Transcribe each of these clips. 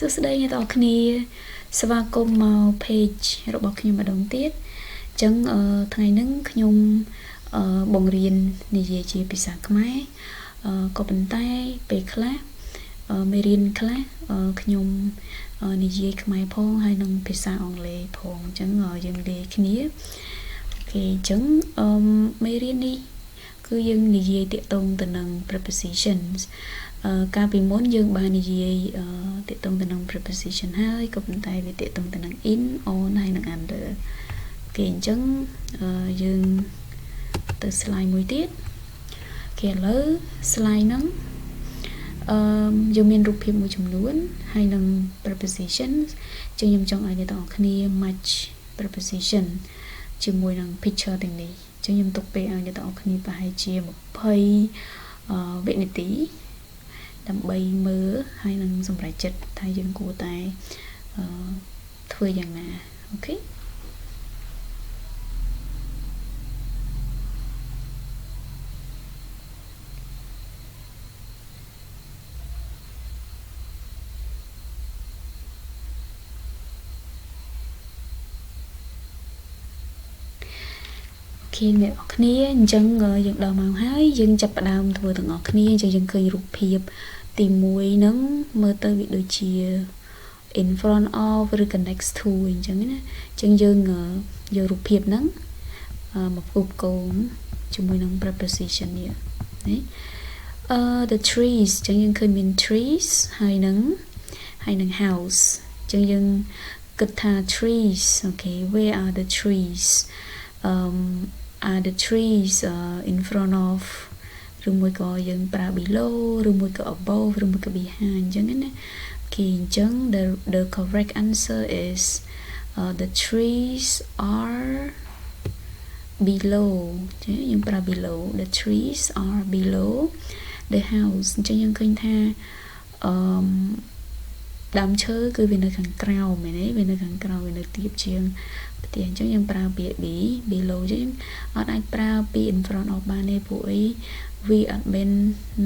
សួស្តីអ្នកទាំងអស់គ្នាស្វាគមន៍មក page របស់ខ្ញុំម្ដងទៀតអញ្ចឹងថ្ងៃនេះខ្ញុំបង្រៀននិយាយជាភាសាខ្មែរក៏ប៉ុន្តែពេលខ្លះមេរៀនខ្លះខ្ញុំនិយាយខ្មែរផងហើយនឹងភាសាអង់គ្លេសផងអញ្ចឹងយើងលាយគ្នាអូខេអញ្ចឹងមេរៀននេះគឺយើងនិយាយទាក់ទងទៅនឹង prepositions កាលពីមុនយើងបាននិយាយទាក់ទងទៅនឹង preposition ហើយក៏ប៉ុន្តែវាទាក់ទងទៅនឹង in on ហើយនឹង under អូខេអញ្ចឹងយើងទៅ slide មួយទៀតអូខេឥឡូវ slide ហ្នឹងយើងមានរូបភាពមួយចំនួនហើយនឹង preposition អញ្ចឹងខ្ញុំចង់ឲ្យអ្នកទាំងអស់គ្នា match preposition ជាមួយនឹង picture ទាំងនេះអញ្ចឹងខ្ញុំទុកពេលឲ្យអ្នកទាំងអស់គ្នាប្រហែលជា20វិនាទីដើម្បីមើលហើយនឹងសម្រេចចិត្តថាយើងគួរតែធ្វើយ៉ាងណាអូខេអ្នកនរគ្នាអញ្ចឹងយើងដល់ម៉ោងហើយយើងចាប់ផ្ដើមធ្វើទាំងអស់គ្នាអញ្ចឹងយើងឃើញរូបភាពទី1ហ្នឹងមើលទៅវាដូចជា in front of ឬក៏ next to អញ្ចឹងណាអញ្ចឹងយើងយករូបភាពហ្នឹងមកផ្គូផ្គងជាមួយនឹង preposition នេះណា the trees អញ្ចឹងយើងឃើញមាន trees ហើយនឹង house អញ្ចឹងយើងគិតថា trees okay where are the trees are the trees in front of ឬមួយក៏យើងប្រើ below ឬមួយក៏ above ឬមួយក៏ behind អញ្ចឹងណាគេអញ្ចឹង the correct answer is the trees are below យើងប្រើ below the trees are below the house អញ្ចឹងយើងឃើញថាដើមឈើគឺវានៅខាងក្រោមមែនទេវានៅខាងក្រោមវានៅទាបជាងផ្ទះអញ្ចឹងយើងប្រើពាក្យ below អញ្ចឹងអត់អាចប្រើពាក្យ in front of បានទេពួកអីវាអត់មាន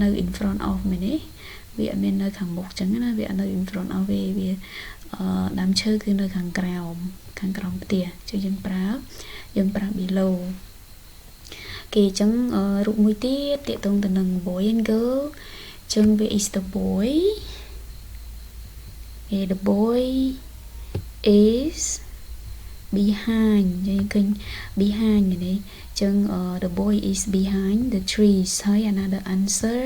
នៅ in front of មែនទេវាអត់មាននៅខាងមុខអញ្ចឹងណាវាអត់នៅ in front of វាដើមឈើគឺនៅខាងក្រោមផ្ទះអញ្ចឹងយើងប្រើ below គេអញ្ចឹងរូបមួយទៀតទាក់ទងទៅនឹង boy and girl អញ្ចឹងវា is the boy the boy is behind យើងឃើញ behind នេះអញ្ចឹង the boy is behind the trees ហើយ another answer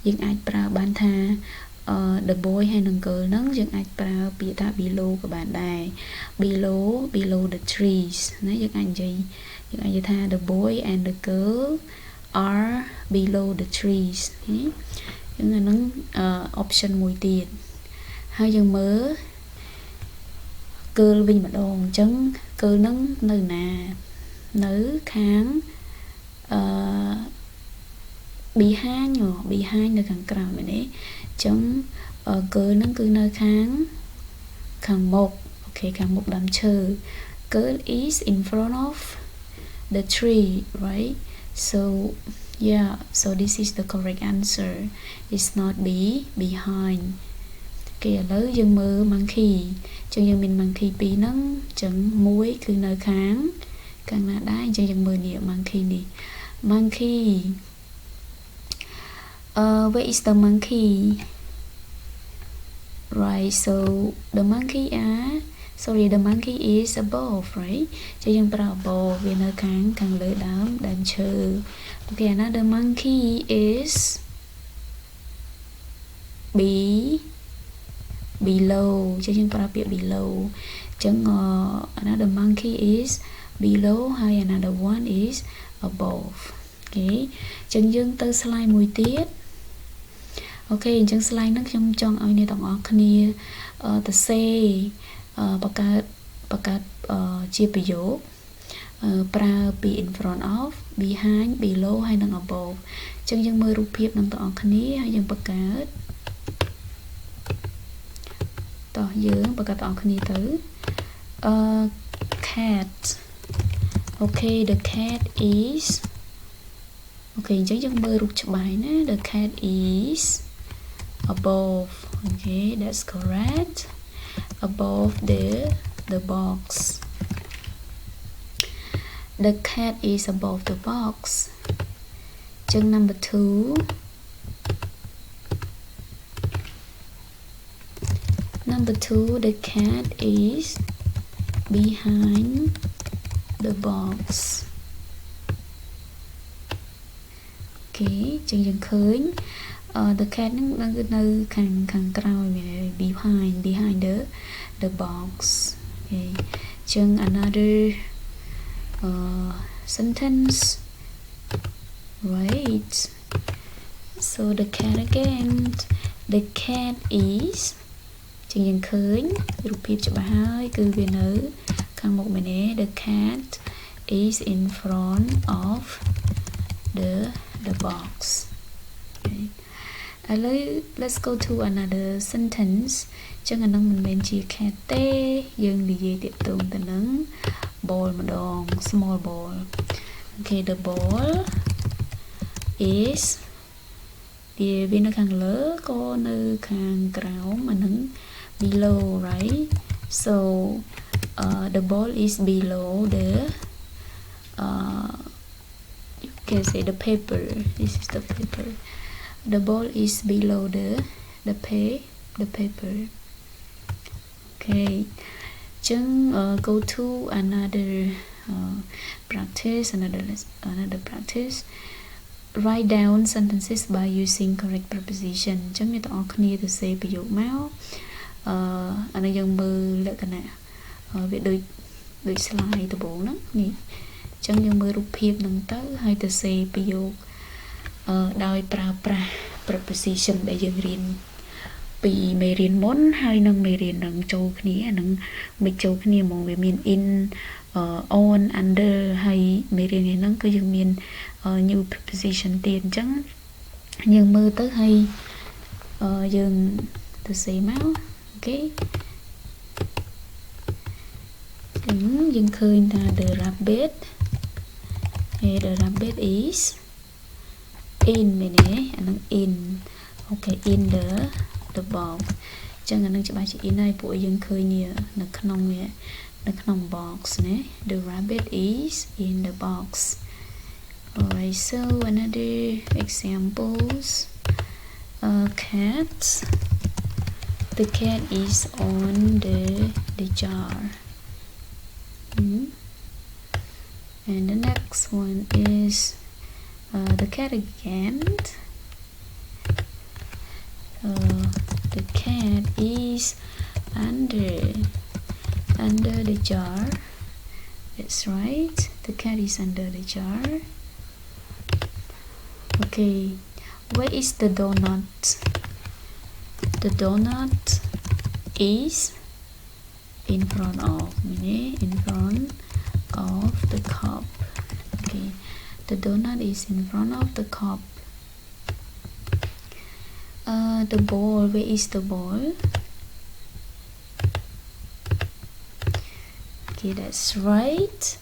យើងអាចប្រើបានថា the boy ហើយនឹង girl ហ្នឹងយើងអាចប្រើពាក្យថា below ក៏បានដែរ below the trees ណាយើងអាចនិយាយថា the boy and the girl are below the trees ហ្នឹងអាហ្នឹង option មួយទៀតហើយយើងមើល girl វិញម្ដងអញ្ចឹង girl ហ្នឹងនៅណានៅខាងbehind នៅខាងក្រោមមែនទេអញ្ចឹង girl ហ្នឹងគឺនៅខាងមុខអូខេខាងមុខដើមឈើ girl is in front of the tree right so yeah so this is the correct answer it's not behind គេឥឡូវយើងមើល monkey អញ្ចឹងយើងមាន monkey ពីរហ្នឹងអញ្ចឹងមួយគឺនៅខាងណាដែរអញ្ចឹងយើងមើលនេះ monkey where is the monkey right so the monkey is above right អញ្ចឹងយើងប្រើ above វានៅខាងលើដើមឈើអូខេ another monkey is below អញ្ចឹងយើងប្រើពាក្យ below អញ្ចឹង another monkey is below ហើយ another one is above អូខេអញ្ចឹងយើងទៅ slide មួយទៀតអូខេអញ្ចឹង slide ហ្នឹងខ្ញុំចង់ឲ្យអ្នកទាំងអស់គ្នាទៅ say បង្កើតជាប្រយោគប្រើពី in front of behind below ហើយនិង above អញ្ចឹងយើងមើលរូបភាពនឹងទាំងអស់គ្នាហើយយើងបង្កើតតោះយើងបង្កើតទាំងអស់គ្នាទៅcat okay the cat is អូខេអញ្ចឹងយើងមើលរូបច្បាស់ណា the cat is above Okay, that's correct. Above the box. The cat is above the box. Chừng number 2. Number 2, the cat is behind the box. Okay, chừng khơi. The cat đang nơi khang krao behind the box. Okay, chừng another sentence. Right. So the cat again. The cat is chừng dần khơi. Rụp hiệp cho bà hơi cứ về nữ khang một mình ấy. The cat is in front of the box. Okay. Let's go to another sentence. Chẳng là mình bên chia cat tê dừng đi dây tiệm tường ta nâng ball mà đòn small ball. Okay, the ball is thì bên nó càng lớn có nơi càng kéo mà nâng below, right? So the ball is below the you can say the paper. This is the paper. The ball is below the paper. Okay, just go to another practice. Another practice. Write down sentences by using correct preposition. Chẳng như tao khnia từ say ví dụ máu. Anh ấy dần mơ lại cái này. Việc đôi slide từ bộ nó nhỉ. Chẳng dần mơ rụp hiệp nâng tới hay từ say ví dụ đôi preposition để dần riêng. Vì mê riêng món hay nâng mê riêng nâng châu khnia nâng mê châu khnia mong về miền in on, under hay mê riêng này nâng cứ dần miền new preposition tiền chẳng nhưng mơ tới hay dừng từ xì máu. Ok, dừng khơi ta the rabbit. Hey, the rabbit is in mình nè anh in. Ok, in the box chẳng anh cho bà chị in này bộ dừng khơi nhiều nó không box nè. The rabbit is in the box. Alright, so another examples. Cat. The cat is on the jar. And the next one is the cat again. The cat is under the jar. That's right. The cat is under the jar. Okay, where is the donut? The donut is in front of the cup. Okay, the donut is in front of the cup. The ball, where is the ball? Okay, that's right.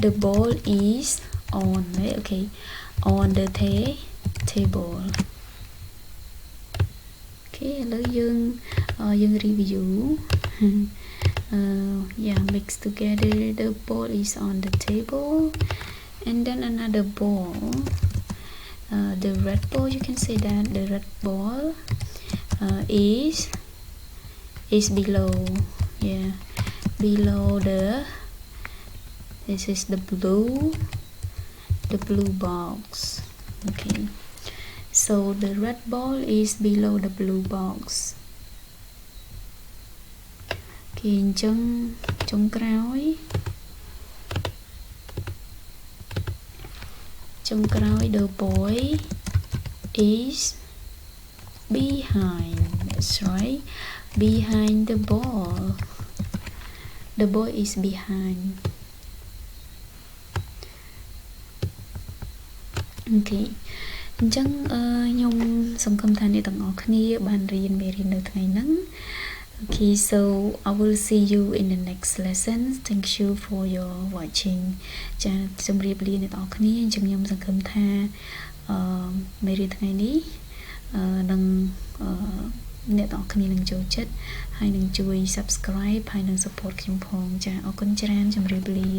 The ball is on, right? Okay, on the table. Okay, hello Dương review. Yeah, mix together. The ball is on the table, and then another ball. The red ball, you can say that the red ball is below. Yeah, below this is the blue box. Okay, so the red ball is below the blue box. Okay, trong kroi the boy is behind. That's right, behind the ball. The boy is behind. Okay, chẳng nhung xong công thang để tặng ở khnia bàn riêng về riêng được ngày nắng. Okay, so I will see you in the next lesson. Thank you for your watching. Cha chấm riêng liên ở khnia chẳng nhung xong công tha mấy riêng ngày ní នឹងអ្នកទាំងអស់គ្នានឹងចូលចិត្តហើយនឹងជួយ subscribe ហើយនឹង support ខ្ញុំផងចាអរគុណច្រើនជម្រាបលា